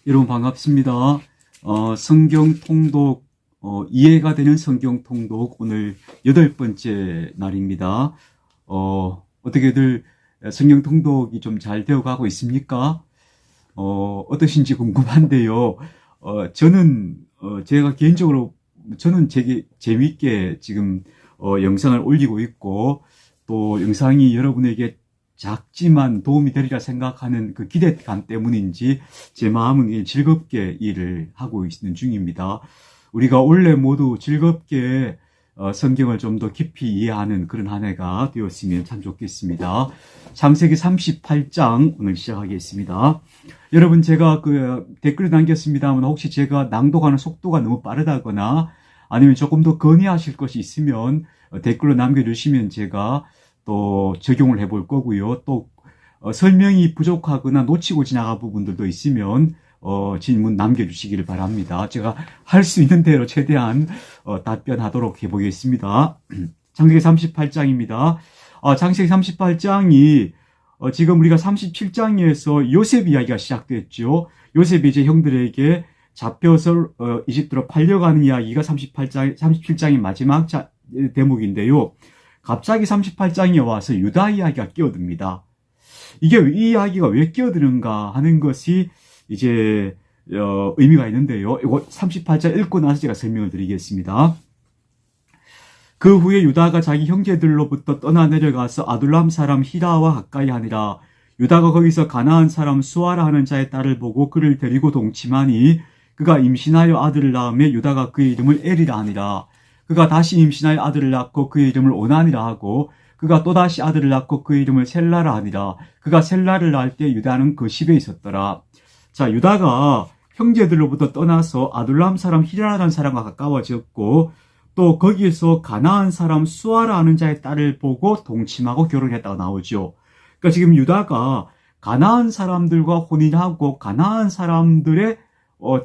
여러분 반갑습니다. 성경 통독, 이해가 되는 성경 통독 오늘 8번째 날입니다. 어떻게들 성경 통독이 좀 잘 되어 가고 있습니까? 어떠신지 궁금한데요. 저는, 제가 개인적으로, 저는 되게 재밌게 지금, 영상을 올리고 있고, 또 영상이 여러분에게 작지만 도움이 되리라 생각하는 그 기대감 때문인지 제 마음은 즐겁게 일을 하고 있는 중입니다. 우리가 원래 모두 즐겁게 성경을 좀 더 깊이 이해하는 그런 한 해가 되었으면 참 좋겠습니다. 창세기 38장 오늘 시작하겠습니다. 여러분 제가 그 댓글을 남겼습니다만 혹시 제가 낭독하는 속도가 너무 빠르다거나 아니면 조금 더 건의하실 것이 있으면 댓글로 남겨주시면 제가 또 적용을 해볼 거고요. 또 설명이 부족하거나 놓치고 지나간 부분들도 있으면 질문 남겨주시기를 바랍니다. 제가 할 수 있는 대로 최대한 답변하도록 해보겠습니다. 창세기 38장입니다. 창세기 38장이 지금 우리가 37장에서 요셉 이야기가 시작됐죠. 요셉이 이제 형들에게 잡혀서 이집트로 팔려가는 이야기가 37장의 마지막 대목인데요. 갑자기 38장에 와서 유다 이야기가 끼어듭니다. 이게 이 이야기가 왜 끼어드는가 하는 것이 이제 의미가 있는데요. 이거 38장 읽고 나서 제가 설명을 드리겠습니다. 그 후에 유다가 자기 형제들로부터 떠나 내려가서 아둘람 사람 히라와 가까이 하니라. 유다가 거기서 가나안 사람 수아라 하는 자의 딸을 보고 그를 데리고 동침하니 그가 임신하여 아들을 낳으며 유다가 그의 이름을 에리라 하니라. 그가 다시 임신하여 아들을 낳고 그의 이름을 오난이라 하고 그가 또다시 아들을 낳고 그의 이름을 셀라라 하니라. 그가 셀라를 낳을 때 유다는 그 집에 있었더라. 자, 유다가 형제들로부터 떠나서 아둘람 사람 히라라는 사람과 가까워졌고 또 거기에서 가나안 사람 수아라 하는 자의 딸을 보고 동침하고 결혼했다고 나오죠. 그러니까 지금 유다가 가나안 사람들과 혼인하고 가나안 사람들의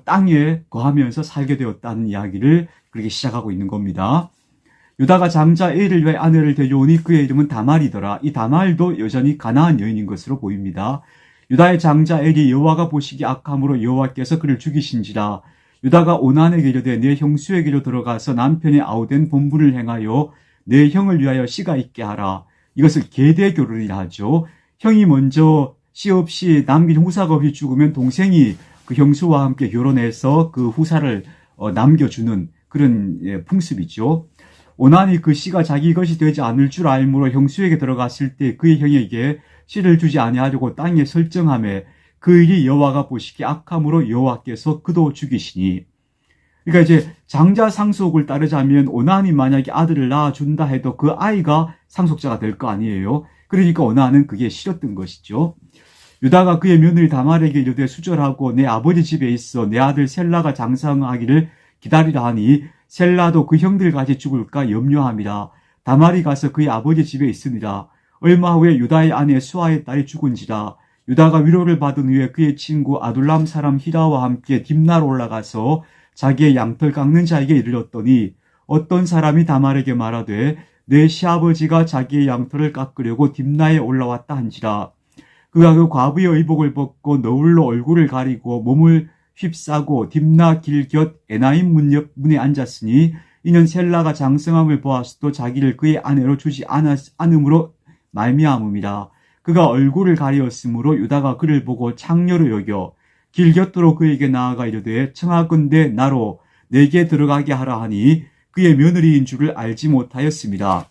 땅에 거하면서 살게 되었다는 이야기를 그렇게 시작하고 있는 겁니다. 유다가 장자 엘을 위해 아내를 데려오니 그의 이름은 다말이더라. 이 다말도 여전히 가나안 여인인 것으로 보입니다. 유다의 장자 엘이 여호와가 보시기 악함으로 여호와께서 그를 죽이신지라. 유다가 오난에게 이르되 내 형수에게로 들어가서 남편의 아우된 본분을 행하여 내 형을 위하여 씨가 있게 하라. 이것을 계대 결혼이라 하죠. 형이 먼저 씨 없이 남긴 후사가 없이 죽으면 동생이 그 형수와 함께 결혼해서 그 후사를 남겨주는 그런 풍습이죠. 오난이 그 씨가 자기 것이 되지 않을 줄 알므로 형수에게 들어갔을 때 그의 형에게 씨를 주지 아니하려고 땅에 설정하며 그 일이 여호와가 보시기 악함으로 여호와께서 그도 죽이시니. 그러니까 이제 장자 상속을 따르자면 오난이 만약에 아들을 낳아준다 해도 그 아이가 상속자가 될 거 아니에요. 그러니까 오난은 그게 싫었던 것이죠. 유다가 그의 며느리 다말에게 이르되 수절하고 내 아버지 집에 있어 내 아들 셀라가 장성하기를 기다리라 하니 셀라도 그 형들같이 죽을까 염려함이라. 다말이 가서 그의 아버지 집에 있으니라. 얼마 후에 유다의 아내 수아의 딸이 죽은지라. 유다가 위로를 받은 후에 그의 친구 아둘람 사람 히라와 함께 딥나로 올라가서 자기의 양털 깎는 자에게 이르렀더니 어떤 사람이 다말에게 말하되 내 시아버지가 자기의 양털을 깎으려고 딥나에 올라왔다 한지라. 그가 그 과부의 의복을 벗고 너울로 얼굴을 가리고 몸을 휩싸고 딥나 길 곁 에나임 문 옆 문에 앉았으니 이는 셀라가 장성함을 보았어도 자기를 그의 아내로 주지 않음으로 말미암음이라. 그가 얼굴을 가리었으므로 유다가 그를 보고 창녀로 여겨 길 곁으로 그에게 나아가 이르되 청하건대 나로 내게 들어가게 하라 하니 그의 며느리인 줄을 알지 못하였습니다.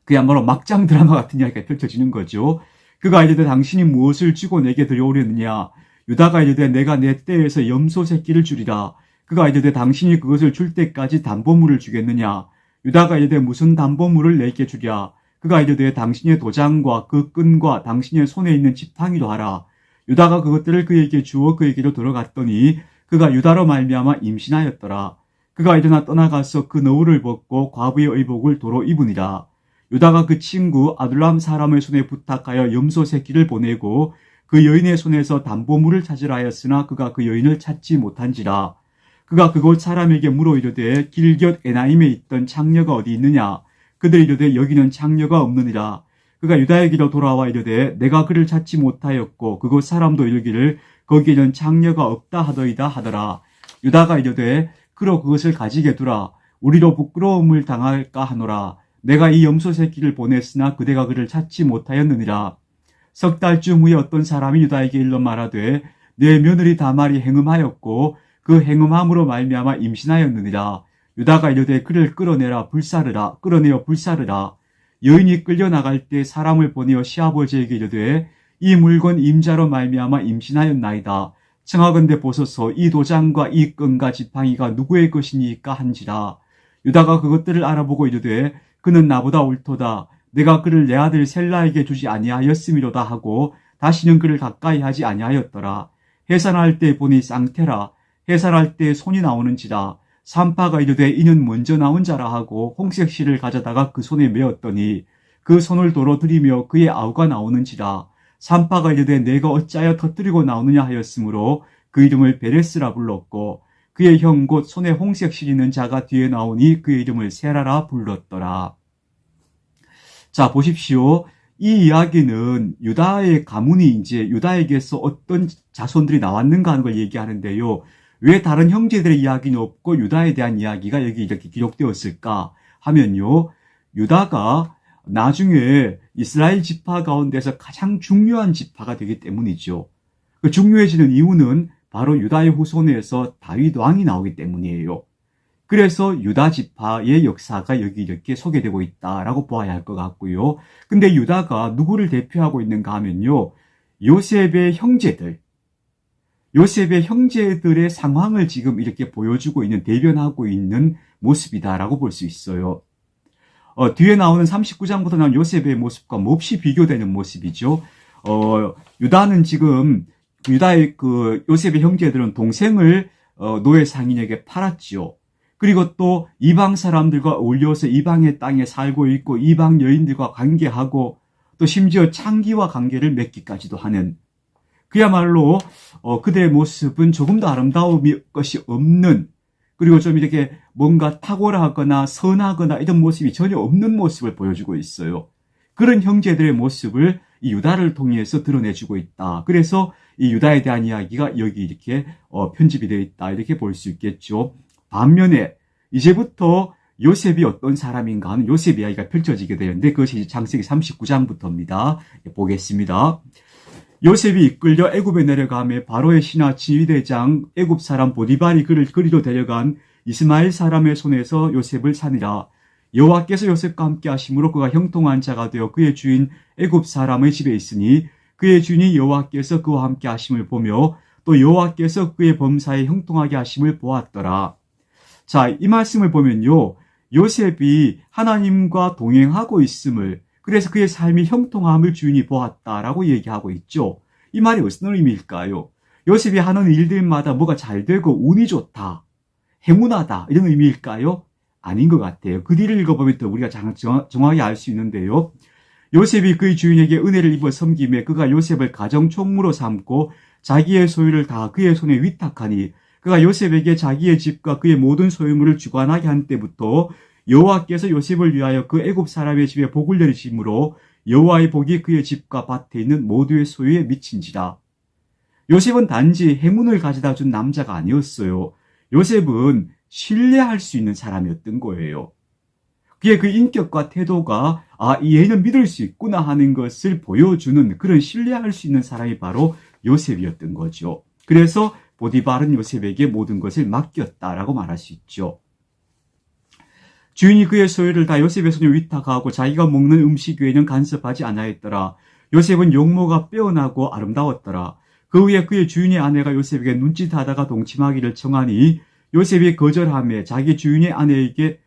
그야말로 막장 드라마 같은 이야기가 펼쳐지는 거죠. 그가 이르되 당신이 무엇을 주고 내게 들여오려느냐. 유다가 이르되 내가 내 떼에서 염소 새끼를 주리라. 그가 이르되 당신이 그것을 줄 때까지 담보물을 주겠느냐. 유다가 이르되 무슨 담보물을 내게 주랴. 그가 이르되 당신의 도장과 그 끈과 당신의 손에 있는 지팡이로 하라. 유다가 그것들을 그에게 주어 그에게로 들어갔더니 그가 유다로 말미암아 임신하였더라. 그가 일어나 떠나가서 그 너울을 벗고 과부의 의복을 도로 입으니라. 유다가 그 친구 아둘람 사람의 손에 부탁하여 염소 새끼를 보내고 그 여인의 손에서 담보물을 찾으라 하였으나 그가 그 여인을 찾지 못한지라. 그가 그곳 사람에게 물어 이르되 길 곁 에나임에 있던 창녀가 어디 있느냐. 그들이 이르되 여기는 창녀가 없느니라. 그가 유다에게로 돌아와 이르되 내가 그를 찾지 못하였고 그곳 사람도 이르기를 거기에는 장녀가 없다 하더이다 하더라. 유다가 이르되 그로 그것을 가지게 두라. 우리로 부끄러움을 당할까 하노라. 내가 이 염소 새끼를 보냈으나 그대가 그를 찾지 못하였느니라. 석 달쯤 후에 어떤 사람이 유다에게 일러 말하되 내 며느리 다말이 행음하였고 그 행음함으로 말미암아 임신하였느니라. 유다가 이르되 그를 끌어내어 불사르라. 여인이 끌려나갈 때 사람을 보내어 시아버지에게 이르되 이 물건 임자로 말미암아 임신하였나이다. 청하건대 보소서 이 도장과 이 끈과 지팡이가 누구의 것이니까 한지라. 유다가 그것들을 알아보고 이르되 그는 나보다 옳도다. 내가 그를 내 아들 셀라에게 주지 아니하였음이로다 하고 다시는 그를 가까이 하지 아니하였더라. 해산할 때 보니 쌍태라. 해산할 때 손이 나오는지라. 산파가 이르되 이는 먼저 나온 자라 하고 홍색 실을 가져다가 그 손에 메었더니 그 손을 도로 들이며 그의 아우가 나오는지라. 산파가 이르되 내가 어찌하여 터뜨리고 나오느냐 하였으므로 그 이름을 베레스라 불렀고 그의 형 곧 손에 홍색 실 있는 자가 뒤에 나오니 그의 이름을 세라라 불렀더라. 자, 보십시오. 이 이야기는 유다의 가문이 이제 유다에게서 어떤 자손들이 나왔는가 하는 걸 얘기하는데요. 왜 다른 형제들의 이야기는 없고 유다에 대한 이야기가 여기 이렇게 기록되었을까 하면요. 유다가 나중에 이스라엘 지파 가운데서 가장 중요한 지파가 되기 때문이죠. 그 중요해지는 이유는 바로 유다의 후손에서 다윗 왕이 나오기 때문이에요. 그래서 유다 지파의 역사가 여기 이렇게 소개되고 있다라고 보아야 할 것 같고요. 근데 유다가 누구를 대표하고 있는가 하면요. 요셉의 형제들의 상황을 지금 이렇게 보여주고 있는, 대변하고 있는 모습이다라고 볼 수 있어요. 뒤에 나오는 39장부터 나온 요셉의 모습과 몹시 비교되는 모습이죠. 유다는 지금, 유다의 요셉의 형제들은 동생을 노예 상인에게 팔았지요. 그리고 또 이방 사람들과 어울려서 이방의 땅에 살고 있고 이방 여인들과 관계하고 또 심지어 창기와 관계를 맺기까지도 하는, 그야말로 그들의 모습은 조금 더 아름다운 것이 없는, 그리고 좀 이렇게 뭔가 탁월하거나 선하거나 이런 모습이 전혀 없는 모습을 보여주고 있어요. 그런 형제들의 모습을 이 유다를 통해서 드러내주고 있다. 그래서 이 유다에 대한 이야기가 여기 이렇게 편집이 되어 있다. 이렇게 볼 수 있겠죠. 반면에 이제부터 요셉이 어떤 사람인가 하는 요셉 이야기가 펼쳐지게 되는데 그것이 창세기 39장부터입니다. 보겠습니다. 요셉이 이끌려 애굽에 내려가며 바로의 신하 지휘대장 애굽 사람 보디발이 그를 그리로 데려간 이스마엘 사람의 손에서 요셉을 사니라. 여호와께서 요셉과 함께 하심으로 그가 형통한 자가 되어 그의 주인 애굽 사람의 집에 있으니 그의 주인이 여호와께서 그와 함께 하심을 보며 또 여호와께서 그의 범사에 형통하게 하심을 보았더라. 자, 이 말씀을 보면요. 요셉이 하나님과 동행하고 있음을, 그래서 그의 삶이 형통함을 주인이 보았다라고 얘기하고 있죠. 이 말이 어떤 의미일까요? 요셉이 하는 일들마다 뭐가 잘 되고 운이 좋다, 행운하다 이런 의미일까요? 아닌 것 같아요. 그 뒤를 읽어보면 또 우리가 정확히 알 수 있는데요. 요셉이 그의 주인에게 은혜를 입어 섬김에 그가 요셉을 가정총무로 삼고 자기의 소유를 다 그의 손에 위탁하니 그가 요셉에게 자기의 집과 그의 모든 소유물을 주관하게 한 때부터 여호와께서 요셉을 위하여 그 애굽 사람의 집에 복을 내리심으로 여호와의 복이 그의 집과 밭에 있는 모두의 소유에 미친지라. 요셉은 단지 행운을 가져다 준 남자가 아니었어요. 요셉은 신뢰할 수 있는 사람이었던 거예요. 그의 그 인격과 태도가 이 애는 믿을 수 있구나 하는 것을 보여주는 그런 신뢰할 수 있는 사람이 바로 요셉이었던 거죠. 그래서 보디발은 요셉에게 모든 것을 맡겼다라고 말할 수 있죠. 주인이 그의 소유를 다 요셉의 손에 위탁하고 자기가 먹는 음식 외에는 간섭하지 않아했더라. 요셉은 용모가 빼어나고 아름다웠더라. 그 후에 그의 주인의 아내가 요셉에게 눈짓하다가 동침하기를 청하니 요셉이 거절하며 자기 주인의 아내에게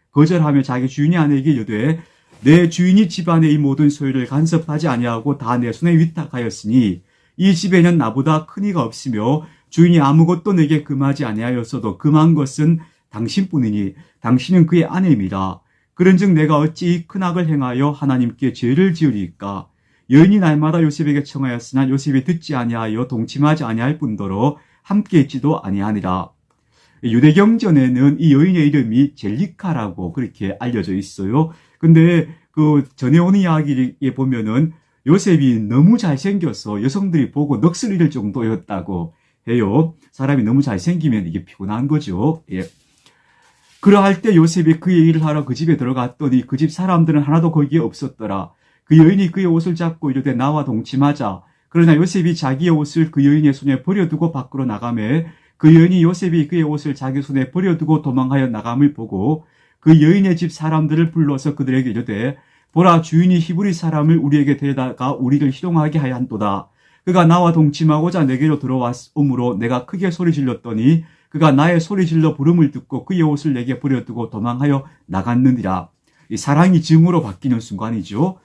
이르되 내 주인이 집안의 이 모든 소유를 간섭하지 아니하고 다 내 손에 위탁하였으니 이 집에는 나보다 큰 이가 없으며 주인이 아무것도 내게 금하지 아니하였어도 금한 것은 당신뿐이니 당신은 그의 아내입니다. 그런즉 내가 어찌 이 큰 악을 행하여 하나님께 죄를 지으리까? 여인이 날마다 요셉에게 청하였으나 요셉이 듣지 아니하여 동침하지 아니할 뿐더러 함께 있지도 아니하니라. 유대경전에는 이 여인의 이름이 젤리카라고 그렇게 알려져 있어요. 근데 그 전해오는 이야기에 보면은 요셉이 너무 잘생겨서 여성들이 보고 넋을 잃을 정도였다고 해요. 사람이 너무 잘생기면 이게 피곤한 거죠. 예. 그러할 때 요셉이 그 얘기를 하러 그 집에 들어갔더니 그 집 사람들은 하나도 거기에 없었더라. 그 여인이 그의 옷을 잡고 이르되 나와 동침하자. 그러나 요셉이 자기의 옷을 그 여인의 손에 버려두고 밖으로 나가매 그 여인이 요셉이 그의 옷을 자기 손에 버려두고 도망하여 나감을 보고 그 여인의 집 사람들을 불러서 그들에게 이르되 보라 주인이 히브리 사람을 우리에게 데려다가 우리를 희롱하게 하여 한도다. 그가 나와 동침하고자 내게로 들어왔으므로 내가 크게 소리 질렀더니 그가 나의 소리 질러 부름을 듣고 그의 옷을 내게 버려두고 도망하여 나갔느니라. 이 사랑이 증오로 바뀌는 순간이죠.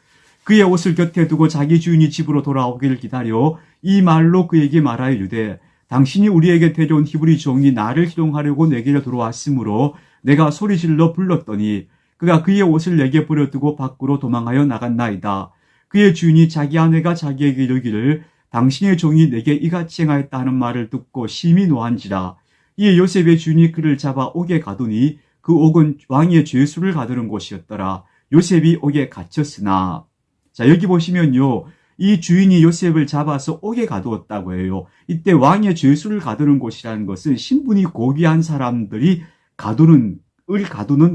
그의 옷을 곁에 두고 자기 주인이 집으로 돌아오기를 기다려 이 말로 그에게 말하여 이르되 당신이 우리에게 데려온 히브리 종이 나를 희롱하려고 내게로 들어왔으므로 내가 소리 질러 불렀더니 그가 그의 옷을 내게 버려두고 밖으로 도망하여 나갔나이다. 그의 주인이 자기 아내가 자기에게 이르기를 당신의 종이 내게 이같이 행하였다 하는 말을 듣고 심히 노한지라. 이에 요셉의 주인이 그를 잡아 옥에 가두니 그 옥은 왕의 죄수를 가두는 곳이었더라. 요셉이 옥에 갇혔으나. 자, 여기 보시면요. 이 주인이 요셉을 잡아서 옥에 가두었다고 해요. 이때 왕의 죄수를 가두는 곳이라는 것은 신분이 고귀한 사람들이 가두는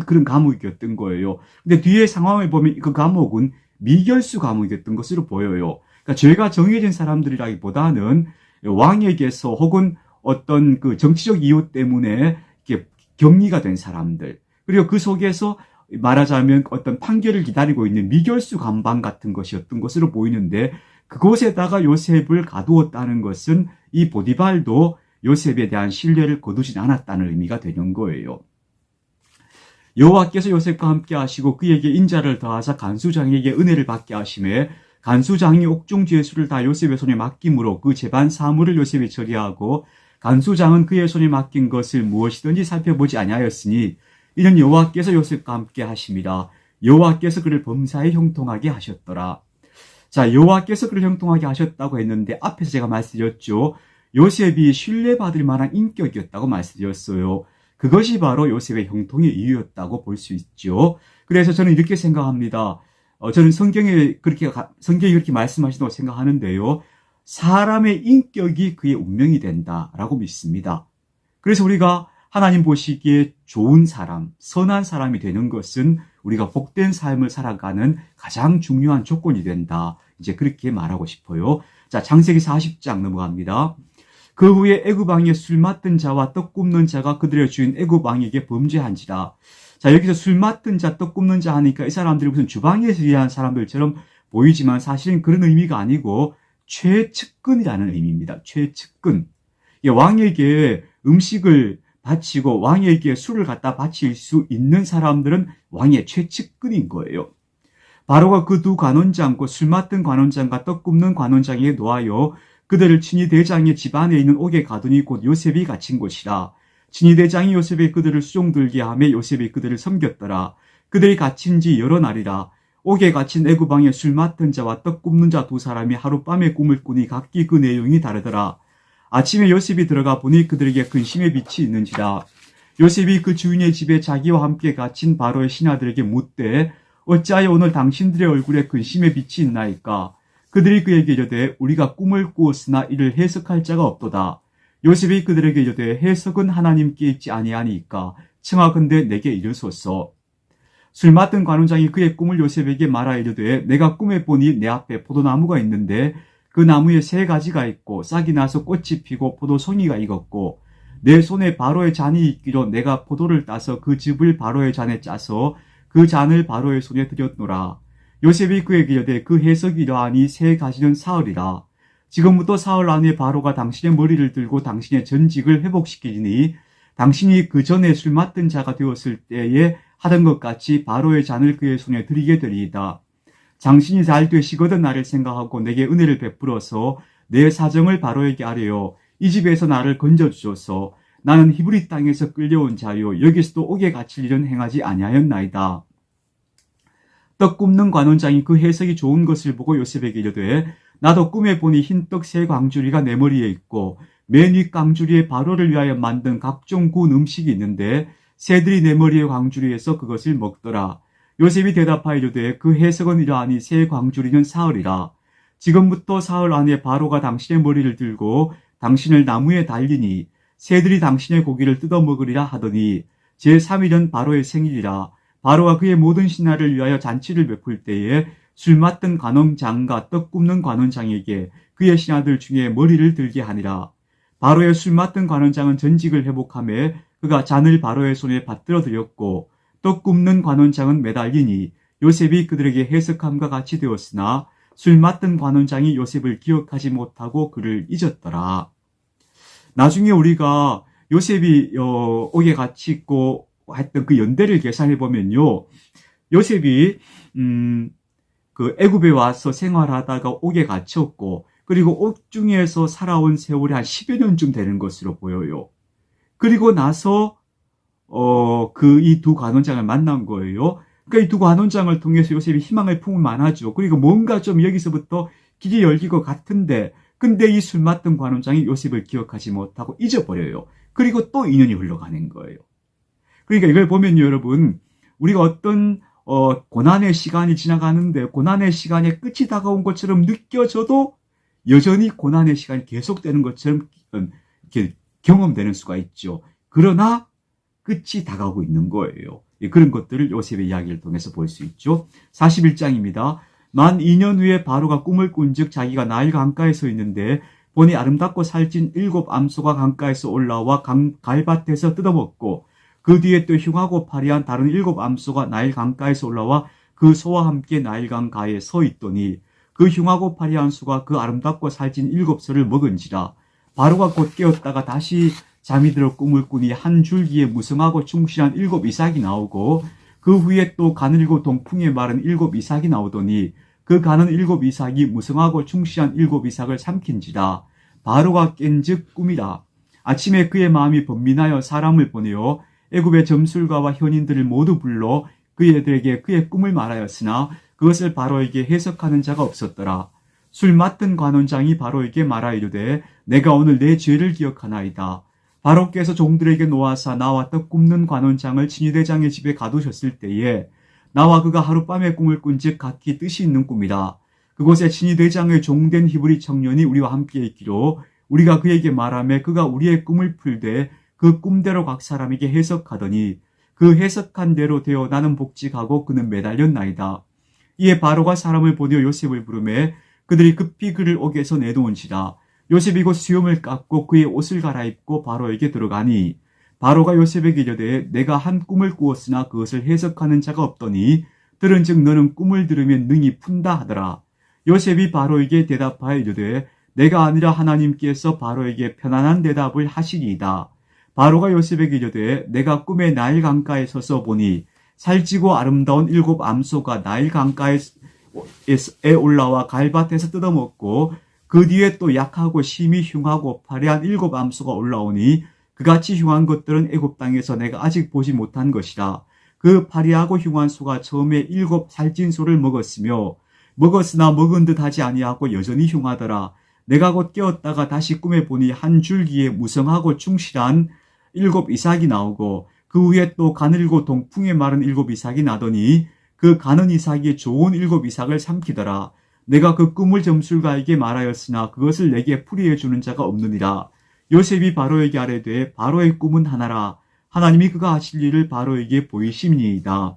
그런 감옥이었던 거예요. 근데 뒤에 상황을 보면 그 감옥은 미결수 감옥이었던 것으로 보여요. 그러니까 죄가 정해진 사람들이라기보다는 왕에게서 혹은 어떤 그 정치적 이유 때문에 이렇게 격리가 된 사람들, 그리고 그 속에서 말하자면 어떤 판결을 기다리고 있는 미결수 감방 같은 것이었던 것으로 보이는데 그곳에다가 요셉을 가두었다는 것은 이 보디발도 요셉에 대한 신뢰를 거두진 않았다는 의미가 되는 거예요. 여호와께서 요셉과 함께 하시고 그에게 인자를 더하사 간수장에게 은혜를 받게 하심에 간수장이 옥중 죄수를 다 요셉의 손에 맡김으로 그 재반 사물을 요셉이 처리하고 간수장은 그의 손에 맡긴 것을 무엇이든지 살펴보지 아니하였으니 이는 여호와께서 요셉과 함께 하심이라. 여호와께서 그를 범사에 형통하게 하셨더라. 자, 여호와께서 그를 형통하게 하셨다고 했는데 앞에서 제가 말씀드렸죠. 요셉이 신뢰받을 만한 인격이었다고 말씀드렸어요. 그것이 바로 요셉의 형통의 이유였다고 볼 수 있죠. 그래서 저는 이렇게 생각합니다. 저는 성경이 그렇게 말씀하신다고 생각하는데요. 사람의 인격이 그의 운명이 된다라고 믿습니다. 그래서 우리가 하나님 보시기에 좋은 사람, 선한 사람이 되는 것은 우리가 복된 삶을 살아가는 가장 중요한 조건이 된다. 이제 그렇게 말하고 싶어요. 자, 창세기 40장 넘어갑니다. 그 후에 애굽 왕의 술 맡은 자와 떡 굽는 자가 그들의 주인 애굽 왕에게 범죄한지라. 자, 여기서 술 맡은 자, 떡 굽는 자 하니까 이 사람들이 무슨 주방에서 일하는 사람들처럼 보이지만 사실은 그런 의미가 아니고 최측근이라는 의미입니다. 최측근. 왕에게 음식을 바치고 왕에게 술을 갖다 바칠 수 있는 사람들은 왕의 최측근인 거예요. 바로가 그 두 관원장과 술 맡은 관원장과 떡 굽는 관원장에게 놓아요. 그들을 친위 대장의 집 안에 있는 옥에 가두니 곧 요셉이 갇힌 곳이라. 친위 대장이 요셉의 그들을 수종 들게 하며 요셉이 그들을 섬겼더라. 그들이 갇힌 지 여러 날이라. 옥에 갇힌 애굽 왕의 술 맡은 자와 떡 굽는 자 두 사람이 하룻밤에 꿈을 꾸니 각기 그 내용이 다르더라. 아침에 요셉이 들어가 보니 그들에게 근심의 빛이 있는지라. 요셉이 그 주인의 집에 자기와 함께 갇힌 바로의 신하들에게 묻되 어찌하여 오늘 당신들의 얼굴에 근심의 빛이 있나이까. 그들이 그에게 이르되 우리가 꿈을 꾸었으나 이를 해석할 자가 없도다. 요셉이 그들에게 이르되 해석은 하나님께 있지 아니하니까 청하건대 내게 이르소서. 술 맡은 관원장이 그의 꿈을 요셉에게 말하 이르되 내가 꿈에 보니 내 앞에 포도나무가 있는데 그 나무에 3가지가 있고 싹이 나서 꽃이 피고 포도송이가 익었고 내 손에 바로의 잔이 있기로 내가 포도를 따서 그 즙을 바로의 잔에 짜서 그 잔을 바로의 손에 드렸노라. 요셉이 그에게 이르되 그 해석이 이러하니 3가지는 사흘이라. 지금부터 사흘 안에 바로가 당신의 머리를 들고 당신의 전직을 회복시키니 당신이 그 전에 술 맡은 자가 되었을 때에 하던 것 같이 바로의 잔을 그의 손에 드리게 되리이다. 당신이 잘 되시거든 나를 생각하고 내게 은혜를 베풀어서 내 사정을 바로에게 아뢰어 이 집에서 나를 건져주소서. 나는 히브리 땅에서 끌려온 자요 여기서도 옥에 갇힐 일은 행하지 아니하였나이다. 떡 굽는 관원장이 그 해석이 좋은 것을 보고 요셉에게 이르되 나도 꿈에 보니 흰떡 3광주리가 내 머리에 있고 맨 윗 광주리에 바로를 위하여 만든 각종 구운 음식이 있는데 새들이 내 머리의 광주리에서 그것을 먹더라. 요셉이 대답하여 이르되 그 해석은 이러하니 새 광주리는 사흘이라. 지금부터 사흘 안에 바로가 당신의 머리를 들고 당신을 나무에 달리니 새들이 당신의 고기를 뜯어먹으리라 하더니 제3일은 바로의 생일이라. 바로가 그의 모든 신하를 위하여 잔치를 베풀 때에 술 맡은 관원장과 떡 굽는 관원장에게 그의 신하들 중에 머리를 들게 하니라. 바로의 술 맡은 관원장은 전직을 회복하며 그가 잔을 바로의 손에 받들어 드렸고 떡 굽는 관원장은 매달리니 요셉이 그들에게 해석함과 같이 되었으나 술 맡은 관원장이 요셉을 기억하지 못하고 그를 잊었더라. 나중에 우리가 요셉이 옥에 같이 있고 했던 그 연대를 계산해 보면요, 요셉이 그 애굽에 와서 생활하다가 옥에 갇혔고 그리고 옥중에서 살아온 세월이 한 10여 년쯤 되는 것으로 보여요. 그리고 나서 이 두 관원장을 만난 거예요. 그러니까 이 두 관원장을 통해서 요셉이 희망을 품을 만하죠. 그리고 뭔가 좀 여기서부터 길이 열릴 것 같은데, 근데 이 술 맡은 관원장이 요셉을 기억하지 못하고 잊어버려요. 그리고 또 2년이 흘러가는 거예요. 그러니까 이걸 보면 여러분, 우리가 어떤 고난의 시간이 지나가는데 고난의 시간의 끝이 다가온 것처럼 느껴져도 여전히 고난의 시간이 계속되는 것처럼 이렇게 경험되는 수가 있죠. 그러나 끝이 다가오고 있는 거예요. 그런 것들을 요셉의 이야기를 통해서 볼 수 있죠. 41장입니다. 만 2년 후에 바로가 꿈을 꾼즉 자기가 나일 강가에 서 있는데 보니 아름답고 살찐 7 암소가 강가에서 올라와 갈밭에서 뜯어먹고 그 뒤에 또 흉하고 파리한 다른 7 암소가 나일 강가에서 올라와 그 소와 함께 나일강 가에 서 있더니 그 흉하고 파리한 수가 그 아름답고 살찐 7소를 먹은지라. 바로가 곧 깨었다가 다시 잠이 들어 꿈을 꾸니 한 줄기에 무성하고 충실한 7 이삭이 나오고 그 후에 또 가늘고 동풍에 마른 7 이삭이 나오더니 그 가는 7 이삭이 무성하고 충실한 7 이삭을 삼킨지라. 바로가 깬즉 꿈이라. 아침에 그의 마음이 번민하여 사람을 보내어 애굽의 점술가와 현인들을 모두 불러 그들에게 그의 꿈을 말하였으나 그것을 바로에게 해석하는 자가 없었더라. 술 맡은 관원장이 바로에게 말하 이르되 내가 오늘 내 죄를 기억하나이다. 바로께서 종들에게 놓아사 나와 떡 굽는 관원장을 친위대장의 집에 가두셨을 때에 나와 그가 하룻밤에 꿈을 꾼즉 각기 뜻이 있는 꿈이라. 그곳에 친위대장의 종된 히브리 청년이 우리와 함께 있기로 우리가 그에게 말하며 그가 우리의 꿈을 풀되 그 꿈대로 각 사람에게 해석하더니 그 해석한 대로 되어 나는 복직하고 그는 매달렸나이다. 이에 바로가 사람을 보내어 요셉을 부르매 그들이 급히 그를 옥에서 내놓은지라. 요셉이 곧 수염을 깎고 그의 옷을 갈아입고 바로에게 들어가니 바로가 요셉에게 이르되 내가 한 꿈을 꾸었으나 그것을 해석하는 자가 없더니 들은즉 너는 꿈을 들으면 능히 푼다 하더라. 요셉이 바로에게 대답하여 이르되 내가 아니라 하나님께서 바로에게 편안한 대답을 하시리이다. 바로가 요셉에게 이르되 내가 꿈에 나일 강가에 서서 보니 살찌고 아름다운 7 암소가 나일 강가에 올라와 갈밭에서 뜯어먹고 그 뒤에 또 약하고 심히 흉하고 파리한 7 암소가 올라오니 그같이 흉한 것들은 애굽 땅에서 내가 아직 보지 못한 것이라. 그 파리하고 흉한 소가 처음에 7 살찐 소를 먹었으나 먹은 듯 하지 아니하고 여전히 흉하더라. 내가 곧 깨었다가 다시 꿈에 보니 한 줄기에 무성하고 충실한 7 이삭이 나오고 그 후에 또 가늘고 동풍에 마른 7 이삭이 나더니 그 가는 이삭이 좋은 7 이삭을 삼키더라. 내가 그 꿈을 점술가에게 말하였으나 그것을 내게 풀이해 주는 자가 없느니라. 요셉이 바로에게 아뢰되 바로의 꿈은 하나라. 하나님이 그가 하실 일을 바로에게 보이심이니이다.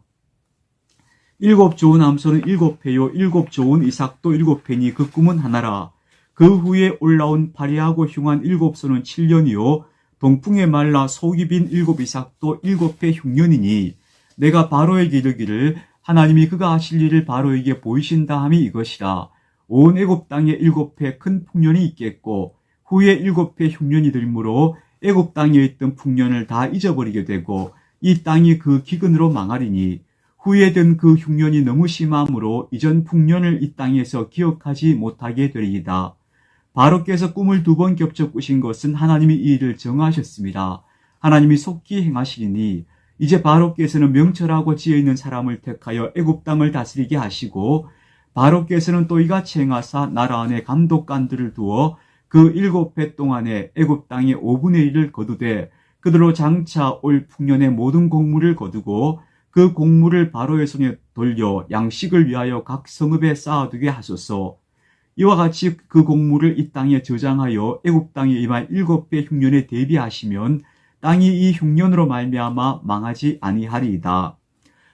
7 좋은 암소는 7회요 7 좋은 이삭도 7회니 그 꿈은 하나라. 그 후에 올라온 파리하고 흉한 7소는 7년이요 동풍에 말라 속이 빈 7 이삭도 7회 흉년이니 내가 바로에게 이르기를 하나님이 그가 하실 일을 바로에게 보이신다 함이 이것이라. 온 애굽 땅에 7회 큰 풍년이 있겠고 후에 7회 흉년이 들므로 애굽 땅에 있던 풍년을 다 잊어버리게 되고 이 땅이 그 기근으로 망하리니 후에 든 그 흉년이 너무 심함으로 이전 풍년을 이 땅에서 기억하지 못하게 되리이다. 바로께서 꿈을 2번 겹쳐 꾸신 것은 하나님이 이 일을 정하셨습니다. 하나님이 속히 행하시리니 이제 바로께서는 명철하고 지혜 있는 사람을 택하여 애굽 땅을 다스리게 하시고 바로께서는 또 이같이 행하사 나라 안에 감독관들을 두어 그 7회 동안에 애굽 땅의 5분의 1을 거두되 그들로 장차 올 풍년의 모든 곡물을 거두고 그 곡물을 바로의 손에 돌려 양식을 위하여 각 성읍에 쌓아두게 하소서. 이와 같이 그 곡물을 이 땅에 저장하여 애굽 땅에 임할 7배 흉년에 대비하시면 땅이 이 흉년으로 말미암아 망하지 아니하리이다.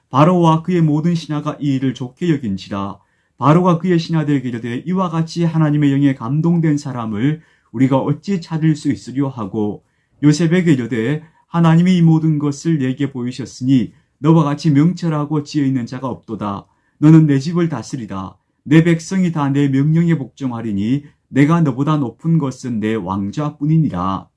바로와 그의 모든 신하가 이 일을 좋게 여긴지라. 바로가 그의 신하들에게 이르되 이와 같이 하나님의 영에 감동된 사람을 우리가 어찌 찾을 수 있으려 하고, 요셉에게 이르되 하나님이 이 모든 것을 내게 보이셨으니 너와 같이 명철하고 지혜 있는 자가 없도다. 너는 내 집을 다스리라. 내 백성이 다 내 명령에 복종하리니 내가 너보다 높은 것은 내 왕좌뿐이니라.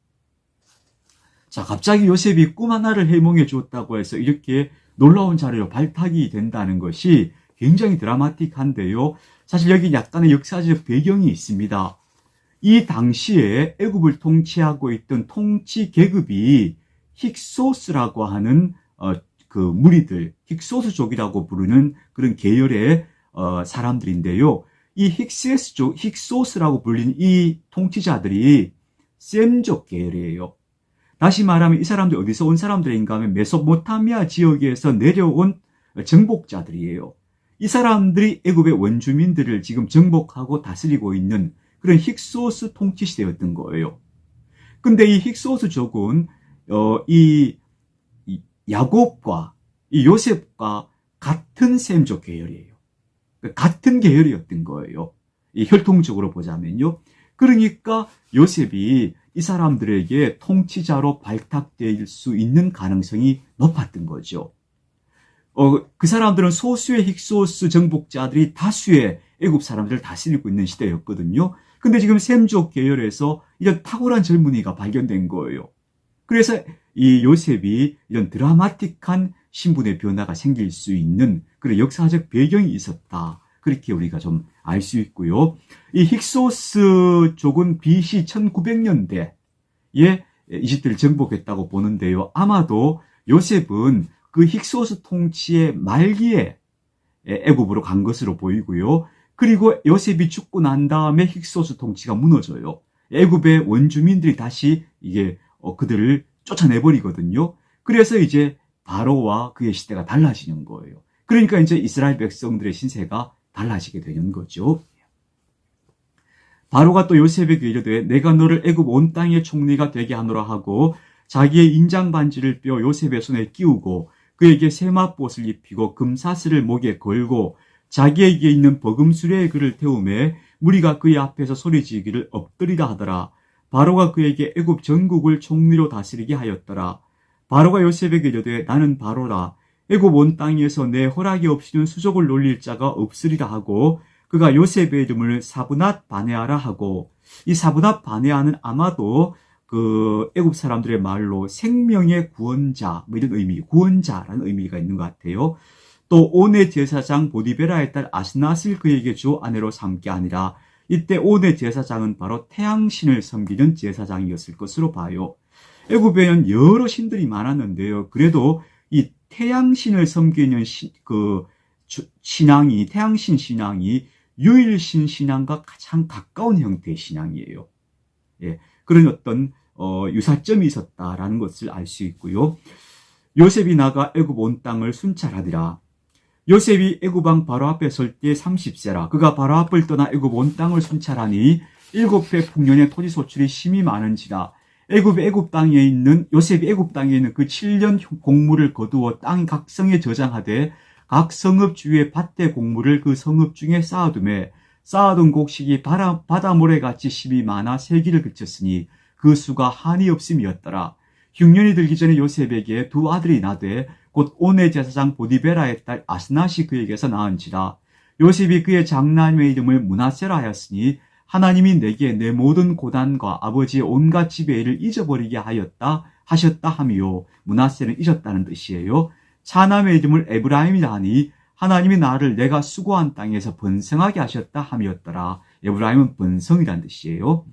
자, 갑자기 요셉이 꿈 하나를 해몽해 주었다고 해서 이렇게 놀라운 자료로 발탁이 된다는 것이 굉장히 드라마틱한데요. 사실 여기 약간의 역사적 배경이 있습니다. 이 당시에 애굽을 통치하고 있던 통치 계급이 힉소스라고 하는 그 무리들, 힉소스족이라고 부르는 그런 계열의 사람들인데요. 이 힉소스라고 불리는 이 통치자들이 셈족 계열이에요. 다시 말하면 이 사람들이 어디서 온 사람들인가 하면 메소포타미아 지역에서 내려온 정복자들이에요. 이 사람들이 애굽의 원주민들을 지금 정복하고 다스리고 있는 그런 힉소스 통치 시대였던 거예요. 근데 이 힉소스족은 이 야곱과 이 요셉과 같은 셈족 계열이에요. 같은 계열이었던 거예요. 이 혈통적으로 보자면요. 그러니까 요셉이 이 사람들에게 통치자로 발탁될 수 있는 가능성이 높았던 거죠. 그 사람들은 소수의 힉소스 정복자들이 다수의 애굽 사람들을 다스리고 있는 시대였거든요. 근데 지금 셈족 계열에서 이런 탁월한 젊은이가 발견된 거예요. 그래서 이 요셉이 이런 드라마틱한 신분의 변화가 생길 수 있는 그런 역사적 배경이 있었다. 그렇게 우리가 좀 알 수 있고요. 이 힉소스족은 BC 1900년대에 이집트를 정복했다고 보는데요. 아마도 요셉은 그 힉소스 통치의 말기에 애굽으로 간 것으로 보이고요. 그리고 요셉이 죽고 난 다음에 힉소스 통치가 무너져요. 애굽의 원주민들이 다시 이게 그들을 쫓아내버리거든요. 그래서 이제 바로와 그의 시대가 달라지는 거예요. 그러니까 이제 이스라엘 백성들의 신세가 달라지게 되는 거죠. 바로가 또 요셉에게 이르되 내가 너를 애굽 온 땅의 총리가 되게 하노라 하고 자기의 인장 반지를 빼어 요셉의 손에 끼우고 그에게 세마봇을 입히고 금사슬을 목에 걸고 자기에게 있는 버금수레의 그를 태우매 무리가 그의 앞에서 소리지기를 엎드리라 하더라. 바로가 그에게 애굽 전국을 총리로 다스리게 하였더라. 바로가 요셉에게 이르되 나는 바로라. 애굽 온 땅에서 내 허락이 없이는 수족을 놀릴 자가 없으리라 하고 그가 요셉의 이름을 사브낫 바네아라 하고, 이 사브낫 바네아는 아마도 그 애굽 사람들의 말로 생명의 구원자 뭐 이런 의미, 구원자라는 의미가 있는 것 같아요. 또 온의 제사장 보디베라의 딸 아스낫을 그에게 주 아내로 삼게 하니라. 이때 온의 제사장은 바로 태양신을 섬기는 제사장이었을 것으로 봐요. 애굽에는 여러 신들이 많았는데요. 그래도 이 태양신을 섬기는 신앙이, 태양신 신앙이 유일신 신앙과 가장 가까운 형태의 신앙이에요. 예, 그런 어떤 유사점이 있었다라는 것을 알 수 있고요. 요셉이 나가 애굽 온 땅을 순찰하리라. 요셉이 애굽 왕 바로 앞에 설 때 30세라. 그가 바로 앞을 떠나 애굽 온 땅을 순찰하니 7배 풍년의 토지 소출이 심히 많은지라. 애굽 땅에 있는 요셉이 애굽 땅에 있는 그 7년 곡물을 거두어 땅 각 성에 저장하되 각 성읍 주위의 밭의 곡물을 그 성읍 중에 쌓아두매 쌓아둔 곡식이 바다 모래같이 심이 많아 세기를 그쳤으니 그 수가 한이 없음이었더라. 흉년이 들기 전에 요셉에게 두 아들이 나되 곧 온의 제사장 보디베라의 딸 아스낫이 그에게서 낳은지라. 요셉이 그의 장남의 이름을 므낫세라 하였으니 하나님이 내게 내 모든 고난과 아버지의 온갖 지배의 일을 잊어버리게 하셨다 함이요. 므낫세는 잊었다는 뜻이에요. 차남의 이름을 에브라임이라 하니 하나님이 나를 내가 수고한 땅에서 번성하게 하셨다 함이었더라. 에브라임은 번성이란 뜻이에요.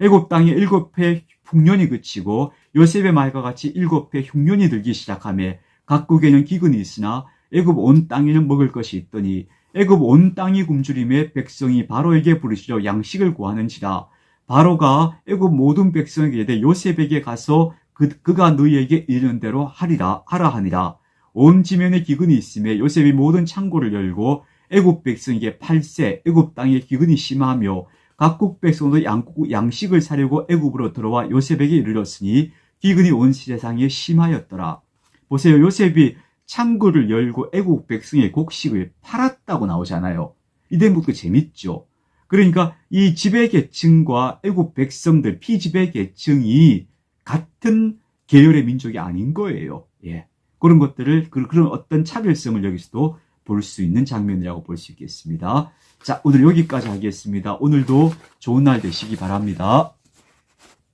애굽 땅에 7해 풍년이 그치고 요셉의 말과 같이 7해 흉년이 들기 시작하며 각국에는 기근이 있으나 애굽 온 땅에는 먹을 것이 있더니 애굽 온 땅이 굶주림에 백성이 바로에게 부르시려 양식을 구하는지라. 바로가 애굽 모든 백성에게 이르되 요셉에게 가서 그가 너희에게 이르는 대로 하라 하니라. 온 지면에 기근이 있음에 요셉이 모든 창고를 열고 애굽 백성에게 팔세 애굽 땅에 기근이 심하며 각국 백성도 양식을 사려고 애굽으로 들어와 요셉에게 이르렀으니 기근이 온 세상에 심하였더라. 보세요. 요셉이 창고를 열고 애국 백성의 곡식을 팔았다고 나오잖아요. 이 대목도 재밌죠. 그러니까 이 지배계층과 애국 백성들, 피지배계층이 같은 계열의 민족이 아닌 거예요. 예. 그런 것들을, 그런 어떤 차별성을 여기서도 볼 수 있는 장면이라고 볼 수 있겠습니다. 자, 오늘 여기까지 하겠습니다. 오늘도 좋은 날 되시기 바랍니다.